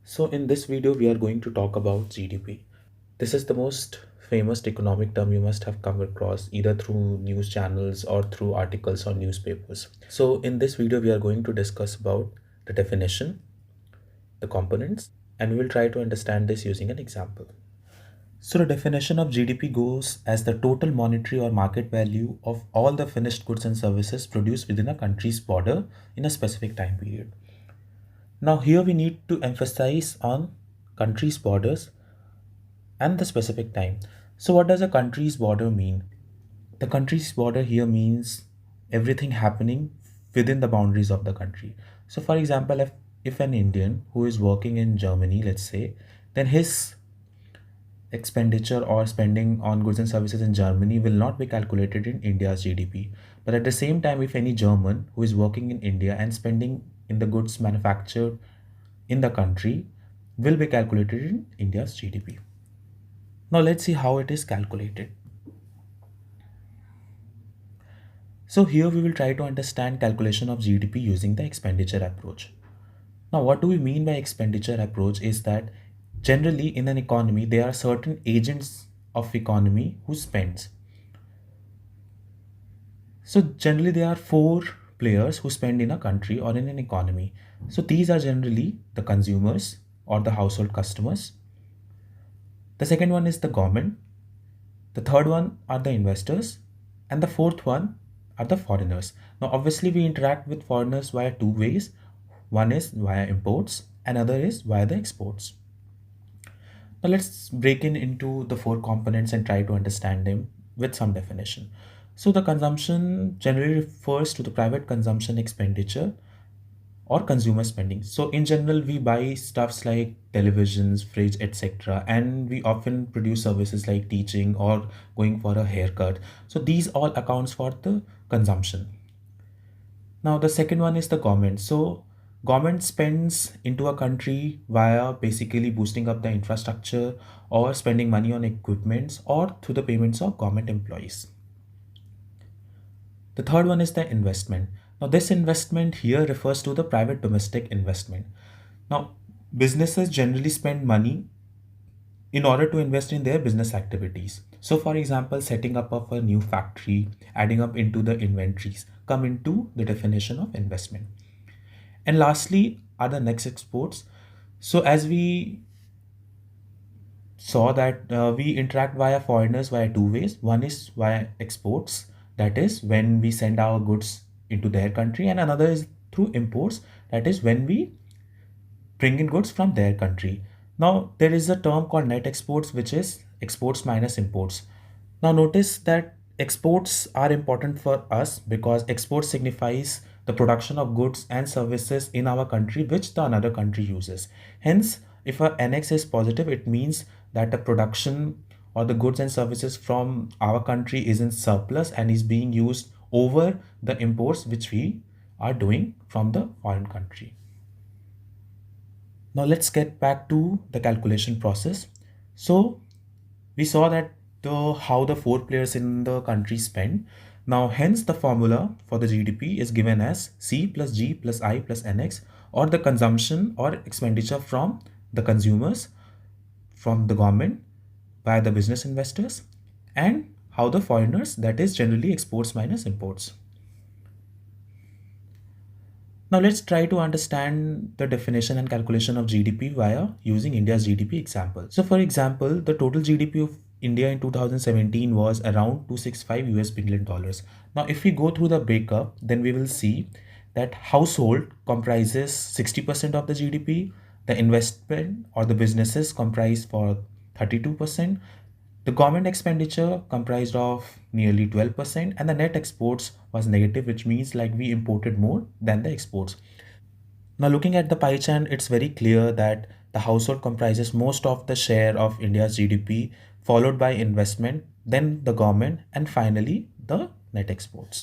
So in this video, we are going to talk about GDP. This is the most famous economic term you must have come across either through news channels or through articles or newspapers. So in this video, we are going to discuss about the definition, the components, and we will try to understand this using an example. So the definition of GDP goes as the total monetary or market value of all the finished goods and services produced within a country's border in a specific time period. Now here we need to emphasize on country's borders and the specific time. So what does a country's border mean? The country's border here means everything happening within the boundaries of the country. So for example, if an Indian who is working in Germany, let's say, then his expenditure or spending on goods and services in Germany will not be calculated in India's GDP. But at the same time, if any German who is working in India and spending in the goods manufactured in the country will be calculated in India's GDP. Now let's see how it is calculated. So here we will try to understand calculation of GDP using the expenditure approach. Now what do we mean by expenditure approach is that generally in an economy there are certain agents of economy who spends. So generally there are four players who spend in a country or in an economy. So these are generally the consumers or the household customers. The second one is the government. The third one are the investors. And the fourth one are the foreigners. Now, obviously, we interact with foreigners via two ways. One is via imports, another is via the exports. Now, let's break into the four components and try to understand them with some definition. So, the consumption generally refers to the private consumption expenditure or consumer spending. So in general, we buy stuffs like televisions, fridge, etc. And we often produce services like teaching or going for a haircut. So these all accounts for the consumption. Now the second one is the government. So government spends into a country via basically boosting up the infrastructure or spending money on equipments or through the payments of government employees. The third one is the investment. Now, this investment here refers to the private domestic investment. Now, businesses generally spend money in order to invest in their business activities. So, for example, setting up of a new factory, adding up into the inventories come into the definition of investment. And lastly are the next exports. So, as we saw that we interact via foreigners via two ways. One is via exports, that is when we send our goods into their country, and another is through imports, that is when we bring in goods from their country. Now there is a term called net exports, which is exports minus imports. Now notice that exports are important for us because export signifies the production of goods and services in our country which the another country uses. Hence, if a NX is positive, it means that the production or the goods and services from our country is in surplus and is being used over the imports which we are doing from the foreign country. Now let's get back to the calculation process. So we saw that how the four players in the country spend. Now hence the formula for the GDP is given as C plus G plus I plus NX, or the consumption or expenditure from the consumers, from the government, by the business investors, and how the foreigners, that is generally exports minus imports. Now let's try to understand the definition and calculation of GDP via using India's GDP example. So for example, the total GDP of India in 2017 was around 265 US billion dollars. Now if we go through the breakup, then we will see that household comprises 60% of the GDP, the investment or the businesses comprise for 32%, the government expenditure comprised of nearly 12%, and the net exports was negative, which means like we imported more than the exports. Now, looking at the pie chart, it's very clear that the household comprises most of the share of India's GDP, followed by investment, then the government, and finally the net exports.